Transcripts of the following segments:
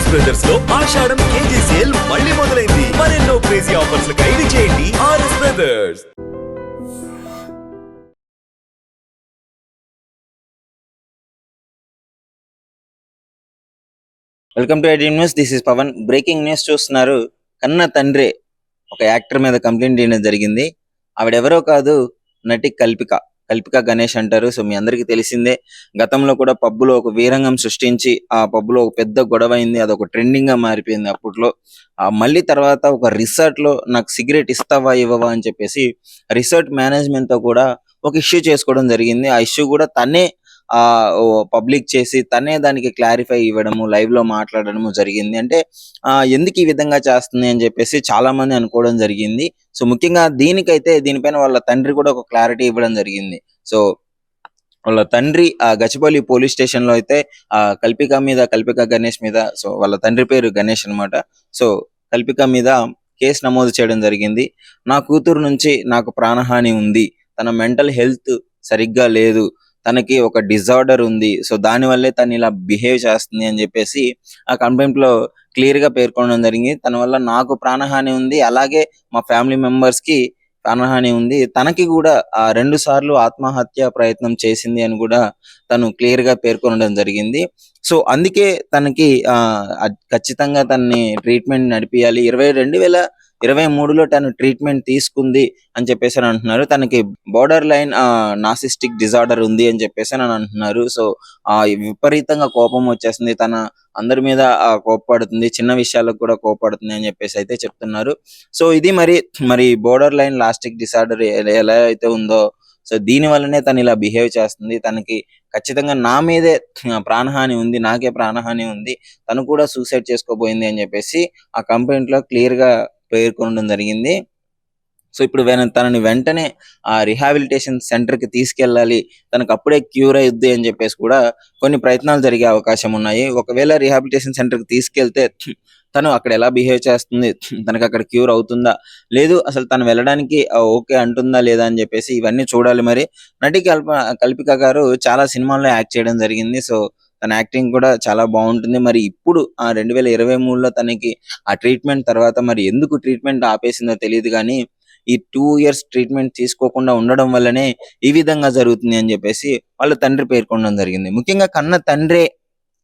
RS brothers లో ఆషాఢం KG sale మళ్ళీ మొదలైంది. మరెన్నో క్రేజీ ఆఫర్స్ ఖైదీ చేయండి RS Brothers. Welcome to iDream news. This is Pavan. Breaking news చూస్తున్నారు. కన్న తండ్రి ఒక యాక్టర్ మీద కంప్లైంట్ చేయడం జరిగింది. ఆవిడెవరో కాదు, నటి కల్పిక గణేష్ అంటారు. సో మీ అందరికీ తెలిసిందే. గతంలో కూడా పబ్బులో ఒక వీరంగం సృష్టించి ఆ పబ్బులో ఒక పెద్ద గొడవ అయింది. అదొక ట్రెండింగ్ గా మారిపోయింది అప్పట్లో. మళ్ళీ తర్వాత ఒక రిసార్ట్ లో నాకు సిగరెట్ ఇస్తావా ఇవ్వవా అని చెప్పేసి రిసార్ట్ మేనేజ్మెంట్ తో కూడా ఒక ఇష్యూ చేసుకోవడం జరిగింది. ఆ ఇష్యూ కూడా తనే పబ్లిక్ చేసి తనే దానికి క్లారిఫై ఇవ్వడము, లైవ్ లో మాట్లాడడము జరిగింది. అంటే ఎందుకు ఈ విధంగా చేస్తుంది అని చెప్పేసి చాలా మంది అనుకోవడం జరిగింది. సో ముఖ్యంగా దీనిపైన వాళ్ళ తండ్రి కూడా ఒక క్లారిటీ ఇవ్వడం జరిగింది. సో వాళ్ళ తండ్రి గచ్చిబౌలి పోలీస్ స్టేషన్ లో అయితే కల్పిక గణేష్ మీద, సో వాళ్ళ తండ్రి పేరు గణేష్ అన్నమాట. సో కల్పిక మీద కేసు నమోదు చేయడం జరిగింది. నా కూతురు నుంచి నాకు ప్రాణహాని ఉంది, తన మెంటల్ హెల్త్ సరిగ్గా లేదు, తనకి ఒక డిజార్డర్ ఉంది, సో దాని వల్లే తను ఇలా బిహేవ్ చేస్తుంది అని చెప్పేసి ఆ కంప్లైంట్ లో క్లియర్ గా పేర్కొనడం జరిగింది. తన వల్ల నాకు ప్రాణహాని ఉంది, అలాగే మా ఫ్యామిలీ మెంబర్స్ కి ప్రాణహాని ఉంది, తనకి కూడా 2 సార్లు ఆత్మహత్య ప్రయత్నం చేసింది అని కూడా తను క్లియర్ గా పేర్కొనడం జరిగింది. సో అందుకే తనకి ఖచ్చితంగా తనని ట్రీట్మెంట్ నడిపియాలి. 2023లో తను ట్రీట్మెంట్ తీసుకుంది అని చెప్పేసి అని అంటున్నారు. తనకి బోర్డర్ లైన్ నార్సిస్టిక్ డిజార్డర్ ఉంది అని చెప్పేసి అని అంటున్నారు. సో విపరీతంగా కోపం వచ్చేస్తుంది, తన అందరి మీద కోపపడుతుంది, చిన్న విషయాలకు కూడా కోపపడుతుంది అని చెప్పేసి అయితే చెప్తున్నారు. సో ఇది మరి బోర్డర్ లైన్ నార్సిస్టిక్ డిజార్డర్ ఎలా అయితే ఉందో, సో దీని వల్లనే తను ఇలా బిహేవ్ చేస్తుంది, తనకి ఖచ్చితంగా నా మీదే ప్రాణహాని ఉంది, నాకే ప్రాణహాని ఉంది, తను కూడా సూసైడ్ చేసుకోబోయింది అని చెప్పేసి ఆ కంప్లైంట్ లో క్లియర్ గా పేర్కొనడం జరిగింది. సో ఇప్పుడు తనని వెంటనే ఆ రిహాబిలిటేషన్ సెంటర్ కి తీసుకెళ్ళాలి, తనకు అప్పుడే క్యూర్ అయ్యుద్ది అని చెప్పేసి కూడా కొన్ని ప్రయత్నాలు జరిగే అవకాశం ఉన్నాయి. ఒకవేళ రిహాబిలిటేషన్ సెంటర్ కి తీసుకెళ్తే తను అక్కడ ఎలా బిహేవ్ చేస్తుంది, తనకు అక్కడ క్యూర్ అవుతుందా లేదు, అసలు తను వెళ్ళడానికి ఓకే అంటుందా లేదా అని చెప్పేసి ఇవన్నీ చూడాలి. మరి నటి కల్పిక గారు చాలా సినిమాల్లో యాక్ట్ చేయడం జరిగింది. సో తన యాక్టింగ్ కూడా చాలా బాగుంటుంది. మరి ఇప్పుడు 2023లో తనకి ఆ ట్రీట్మెంట్ తర్వాత మరి ఎందుకు ట్రీట్మెంట్ ఆపేసిందో తెలియదు కానీ ఈ 2 years ట్రీట్మెంట్ తీసుకోకుండా ఉండడం వల్లనే ఈ విధంగా జరుగుతుంది అని చెప్పేసి వాళ్ళ తండ్రి పేర్కొనడం జరిగింది. ముఖ్యంగా కన్న తండ్రే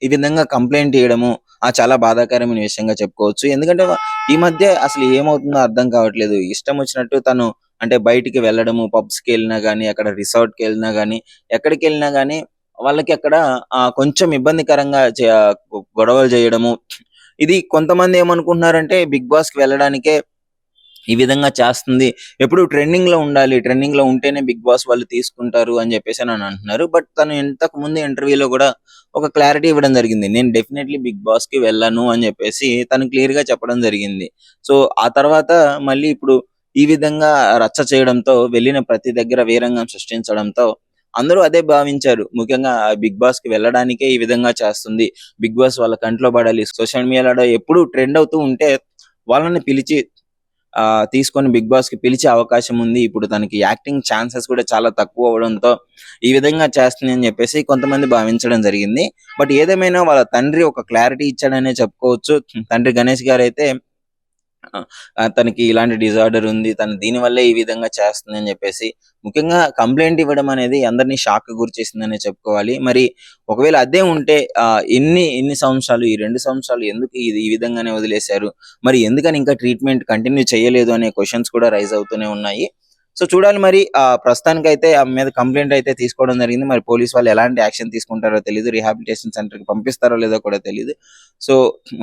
ఈ విధంగా కంప్లైంట్ చేయడము చాలా బాధాకరమైన విషయంగా చెప్పుకోవచ్చు. ఎందుకంటే ఈ మధ్య అసలు ఏమవుతుందో అర్థం కావట్లేదు. ఇష్టం వచ్చినట్టు తను అంటే బయటికి వెళ్ళడము, పబ్స్ కి వెళ్ళినా గానీ, అక్కడ రిసార్ట్ కి వెళ్ళినా గానీ, ఎక్కడికి వెళ్ళినా గానీ వాళ్ళకి అక్కడ కొంచెం ఇబ్బందికరంగా గొడవలు చేయడము. ఇది కొంతమంది ఏమనుకుంటున్నారంటే బిగ్ బాస్ కి వెళ్ళడానికే ఈ విధంగా చేస్తుంది, ఎప్పుడు ట్రెండింగ్ లో ఉండాలి, ట్రెండింగ్ లో ఉంటేనే బిగ్ బాస్ వాళ్ళు తీసుకుంటారు అని చెప్పేసి అని అంటున్నారు. బట్ తను ఇంతకు ముందు ఇంటర్వ్యూలో కూడా ఒక క్లారిటీ ఇవ్వడం జరిగింది. నేను డెఫినెట్లీ బిగ్ బాస్ కి వెళ్ళను అని చెప్పేసి తను క్లియర్ గా చెప్పడం జరిగింది. సో ఆ తర్వాత మళ్ళీ ఇప్పుడు ఈ విధంగా రచ్చ చేయడంతో, వెళ్ళిన ప్రతి దగ్గర వీరంగం సృష్టించడంతో అందరూ అదే భావించారు. ముఖ్యంగా బిగ్ బాస్ కి వెళ్ళడానికే ఈ విధంగా చేస్తుంది, బిగ్ బాస్ వాళ్ళ కంట్లో పడాలి, సోషల్ మీడియాలో ఎప్పుడు ట్రెండ్ అవుతూ ఉంటే వాళ్ళని పిలిచి తీసుకొని బిగ్ బాస్ కి పిలిచే అవకాశం ఉంది. ఇప్పుడు తనకి యాక్టింగ్ ఛాన్సెస్ కూడా చాలా తక్కువ అవడంతో ఈ విధంగా చేస్తుంది అని చెప్పేసి కొంతమంది భావించడం జరిగింది. బట్ ఏదేమైనా వాళ్ళ తండ్రి ఒక క్లారిటీ ఇచ్చాడనే చెప్పుకోవచ్చు. తండ్రి గణేష్ గారు అయితే తనకి ఇలాంటి డిజార్డర్ ఉంది, తను దీని వల్లే ఈ విధంగా చేస్తుంది అని చెప్పేసి ముఖ్యంగా కంప్లైంట్ ఇవ్వడం అనేది అందరినీ షాక్ గురి చేసిందనే చెప్పుకోవాలి. మరి ఒకవేళ అదే ఉంటే ఇన్ని సంవత్సరాలు, ఈ 2 సంవత్సరాలు ఎందుకు ఈ విధంగానే వదిలేశారు, మరి ఎందుకని ఇంకా ట్రీట్మెంట్ కంటిన్యూ చేయలేదు అనే క్వశ్చన్స్ కూడా రైజ్ అవుతూనే ఉన్నాయి. సో చూడాలి. మరి ప్రస్తుతానికైతే ఆమె మీద కంప్లైంట్ అయితే తీసుకోవడం జరిగింది. మరి పోలీస్ వాళ్ళు ఎలాంటి యాక్షన్ తీసుకుంటారో తెలియదు, రిహాబిలిటేషన్ సెంటర్ కి పంపిస్తారో లేదో కూడా తెలియదు. సో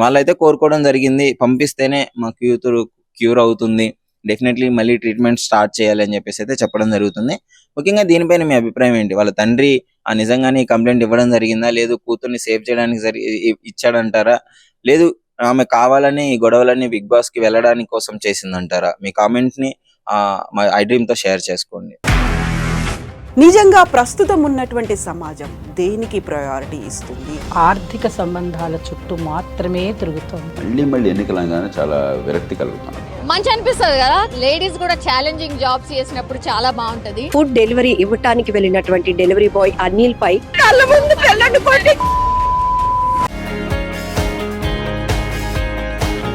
వాళ్ళైతే కోరుకోవడం జరిగింది, పంపిస్తేనే మా కూతురు క్యూర్ అవుతుంది, డెఫినెట్లీ మళ్ళీ ట్రీట్మెంట్ స్టార్ట్ చేయాలి అని చెప్పేసి అయితే చెప్పడం జరుగుతుంది. ముఖ్యంగా దీనిపైన మీ అభిప్రాయం ఏంటి? వాళ్ళ తండ్రి నిజంగానే కంప్లైంట్ ఇవ్వడం జరిగిందా, లేదు కూతుర్ని సేవ్ చేయడానికి ఇచ్చాడంటారా, లేదు ఆమె కావాలని ఈ గొడవలన్నీ బిగ్ బాస్ కి వెళ్ళడానికి కోసం చేసిందంటారా? మీ కామెంట్ ని మా ఐడ్రీమ్ తో షేర్ చేసుకోండి. నిజంగా ప్రస్తుతం ఉన్నటువంటి సమాజం దేనికి ప్రయారిటీ ఇస్తుంది? ఆర్థిక సంబంధాల చుట్టూ మాత్రమే తిరుగుతుంది. మళ్ళీ ఎన్నికలంగానే చాలా విరక్తి కలుగుతాను. మంచి అనిపిస్తుంది కదా, లేడీస్ కూడా ఛాలెంజింగ్ జాబ్స్ చేసినప్పుడు చాలా బాగుంటది. ఫుడ్ డెలివరీ ఇవ్వటానికి వెళ్ళినటువంటి డెలివరీ బాయ్ అనిల్ పై కళ్ళ ముందు